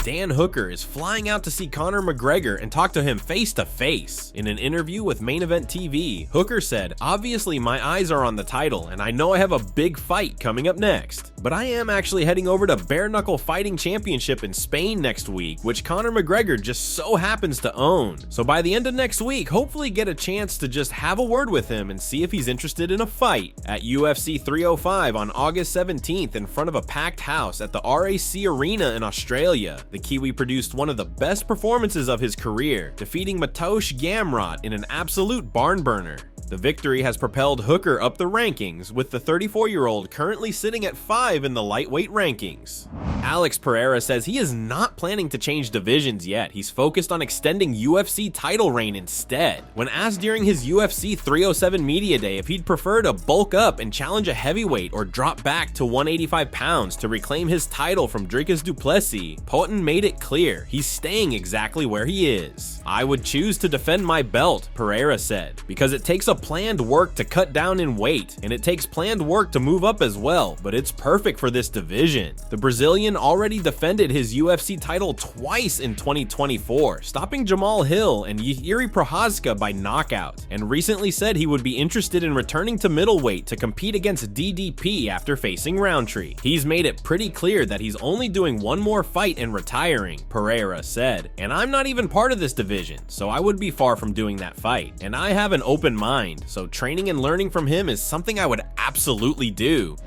Dan Hooker is flying out to see Conor McGregor and talk to him face to face. In an interview with Main Event TV, Hooker said, "Obviously my eyes are on the title and I know I have a big fight coming up next. But I am actually heading over to Bare Knuckle Fighting Championship in Spain next week, which Conor McGregor just so happens to own. So by the end of next week, hopefully get a chance to just have a word with him and see if he's interested in a fight." At UFC 305 on August 17th in front of a packed house at the RAC Arena in Australia, the Kiwi produced one of the best performances of his career, defeating Mateusz Gamrot in an absolute barn burner. The victory has propelled Hooker up the rankings, with the 34-year-old currently sitting at 5 in the lightweight rankings. Alex Pereira says he is not planning to change divisions yet. He's focused on extending UFC title reign instead. When asked during his UFC 307 media day if he'd prefer to bulk up and challenge a heavyweight or drop back to 185 pounds to reclaim his title from Dricus du Plessis, Poten made it clear he's staying exactly where he is. "I would choose to defend my belt," Pereira said, "because it takes a planned work to cut down in weight, and it takes planned work to move up as well, but it's perfect for this division." The Brazilian already defended his UFC title twice in 2024, stopping Jamal Hill and Jiri Prochazka by knockout, and recently said he would be interested in returning to middleweight to compete against DDP after facing Rountree. "He's made it pretty clear that he's only doing one more fight and retiring," Pereira said, "and I'm not even part of this division, so I would be far from doing that fight, and I have an open mind, so training and learning from him is something I would absolutely do."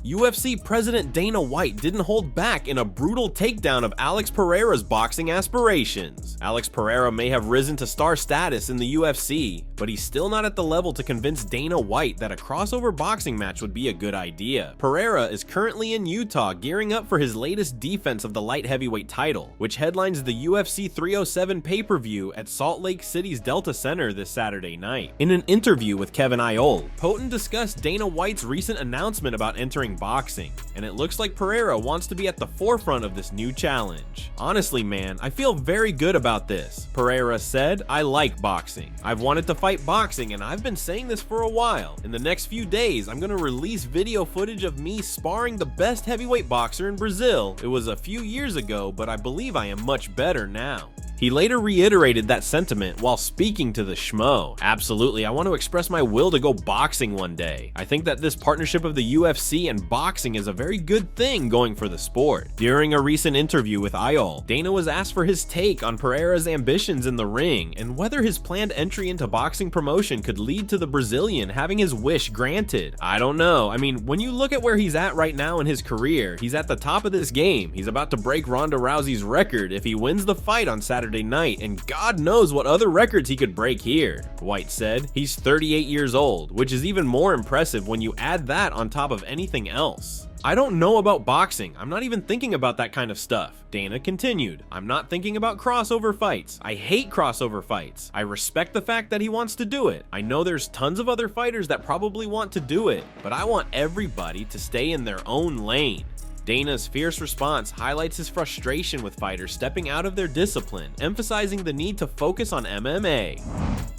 UFC President Dana White didn't hold back in a brutal takedown of Alex Pereira's boxing aspirations. Alex Pereira may have risen to star status in the UFC, but he's still not at the level to convince Dana White that a crossover boxing match would be a good idea. Pereira is currently in Utah gearing up for his latest defense of the light heavyweight title, which headlines the UFC 307 pay-per-view at Salt Lake City's Delta Center this Saturday night. In an interview with Kevin Iole, Poten discussed Dana White's recent announcement about entering boxing, and it looks like Pereira wants to be at the forefront of this new challenge. "Honestly, man, I feel very good about this," Pereira said. "I like boxing. I've wanted to fight boxing, and I've been saying this for a while. In the next few days, I'm going to release video footage of me sparring the best heavyweight boxer in Brazil. It was a few years ago, but I believe I am much better now." He later reiterated that sentiment while speaking to the Schmo. "Absolutely, I want to express my will to go boxing one day. I think that this partnership of the UFC and boxing is a very good thing going for the sport." During a recent interview with Iole, Dana was asked for his take on Pereira's ambitions in the ring and whether his planned entry into boxing promotion could lead to the Brazilian having his wish granted. "I don't know. I mean, when you look at where he's at right now in his career, he's at the top of this game. He's about to break Ronda Rousey's record if he wins the fight on Saturday night, and God knows what other records he could break here," White said. He's 38 years old, which is even more impressive when you add that on top of anything else. "I don't know about boxing. I'm not even thinking about that kind of stuff," Dana continued. "I'm not thinking about crossover fights. I hate crossover fights. I respect the fact that he wants to do it. I know there's tons of other fighters that probably want to do it, but I want everybody to stay in their own lane." Dana's fierce response highlights his frustration with fighters stepping out of their discipline, emphasizing the need to focus on MMA.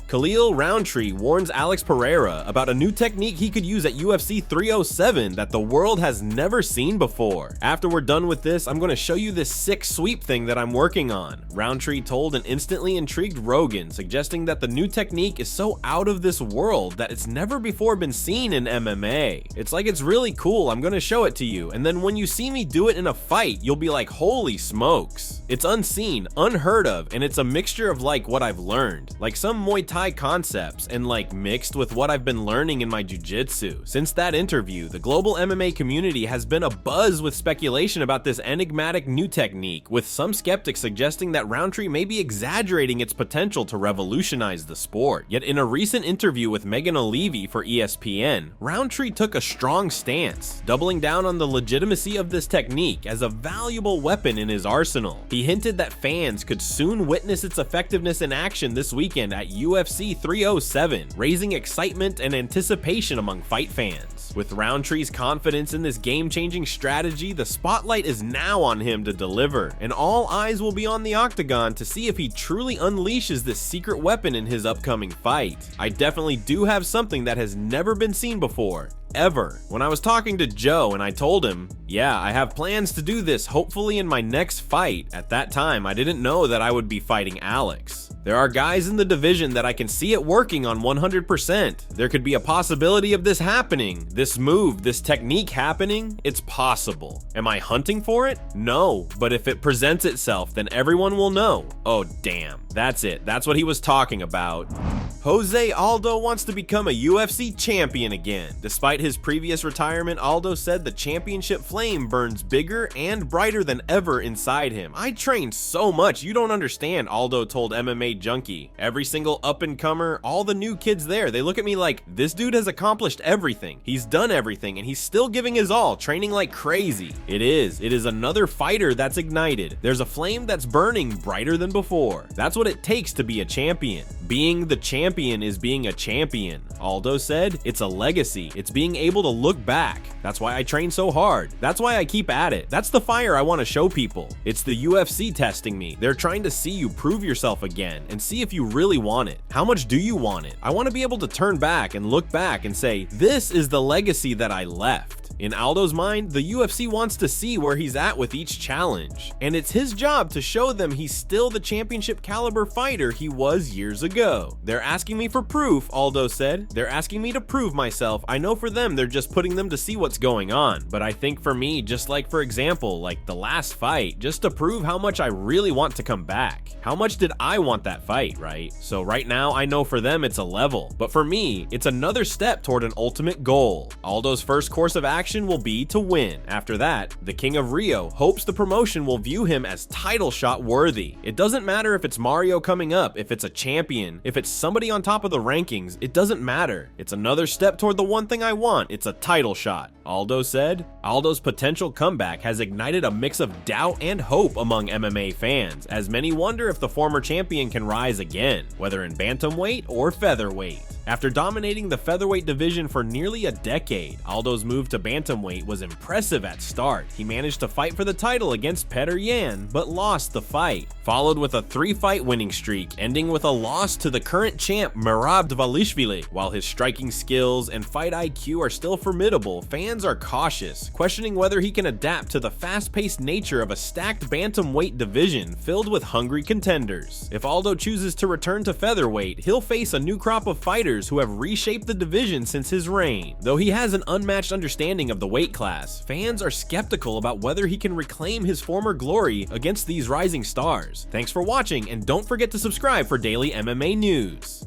Khalil Rountree warns Alex Pereira about a new technique he could use at UFC 307 that the world has never seen before. "After we're done with this, I'm going to show you this sick sweep thing that I'm working on," Rountree told an instantly intrigued Rogan, suggesting that the new technique is so out of this world that it's never before been seen in MMA. "It's like it's really cool, I'm going to show it to you, and then when you see me do it in a fight, you'll be like, holy smokes. It's unseen, unheard of, and it's a mixture of like what I've learned, like some Muay Thai concepts, and like mixed with what I've been learning in my jiu-jitsu." Since that interview, the global MMA community has been abuzz with speculation about this enigmatic new technique, with some skeptics suggesting that Rountree may be exaggerating its potential to revolutionize the sport. Yet in a recent interview with Megan O'Leary for ESPN, Rountree took a strong stance, doubling down on the legitimacy of this technique as a valuable weapon in his arsenal. He hinted that fans could soon witness its effectiveness in action this weekend at UFC 307, raising excitement and anticipation among fight fans. With Rountree's confidence in this game-changing strategy, the spotlight is now on him to deliver, and all eyes will be on the octagon to see if he truly unleashes this secret weapon in his upcoming fight. "I definitely do have something that has never been seen before. ever. When I was talking to Joe and I told him, yeah, I have plans to do this hopefully in my next fight, at that time I didn't know that I would be fighting Alex. There are guys in the division that I can see it working on 100%. There could be a possibility of this happening. This move, this technique happening, it's possible. Am I hunting for it? No, but if it presents itself, then everyone will know. Oh damn, that's it. That's what he was talking about. Jose Aldo wants to become a UFC champion again. Despite his previous retirement, Aldo said the championship flame burns bigger and brighter than ever inside him. I trained so much, you don't understand, Aldo told MMA Junkie. Every single up-and-comer, all the new kids there, they look at me like, this dude has accomplished everything. He's done everything, and he's still giving his all, training like crazy. It is another fighter that's ignited. There's a flame that's burning brighter than before. That's what it takes to be a champion. Being the champion is being a champion. Aldo said, it's a legacy. It's being able to look back. That's why I train so hard. That's why I keep at it. That's the fire I want to show people. It's the UFC testing me. They're trying to see you prove yourself again and see if you really want it. How much do you want it? I want to be able to turn back and look back and say, this is the legacy that I left. In Aldo's mind, the UFC wants to see where he's at with each challenge, and it's his job to show them he's still the championship caliber fighter he was years ago. They're asking me for proof, Aldo said. They're asking me to prove myself. I know for them, they're just putting them to see what's going on, but I think for me, just like for example, like the last fight, just to prove how much I really want to come back. How much did I want that fight, right? So right now, I know for them it's a level, but for me, it's another step toward an ultimate goal. Aldo's first course of action will be to win. After that, the King of Rio hopes the promotion will view him as title shot worthy. It doesn't matter if it's Mario coming up, if it's a champion, if it's somebody on top of the rankings, it doesn't matter. It's another step toward the one thing I want. It's a title shot, Aldo said. Aldo's potential comeback has ignited a mix of doubt and hope among MMA fans, as many wonder if the former champion can rise again, whether in bantamweight or featherweight. After dominating the featherweight division for nearly a decade, Aldo's move to bantamweight was impressive at start. He managed to fight for the title against Petr Yan, but lost the fight, followed with a 3-fight winning streak, ending with a loss to the current champ Merab Dvalishvili. While his striking skills and fight IQ are still formidable, fans are cautious, questioning whether he can adapt to the fast-paced nature of a stacked bantamweight division filled with hungry contenders. If Aldo chooses to return to featherweight, he'll face a new crop of fighters who have reshaped the division since his reign. Though he has an unmatched understanding of the weight class, fans are skeptical about whether he can reclaim his former glory against these rising stars. Thanks for watching, and don't forget to subscribe for daily MMA news.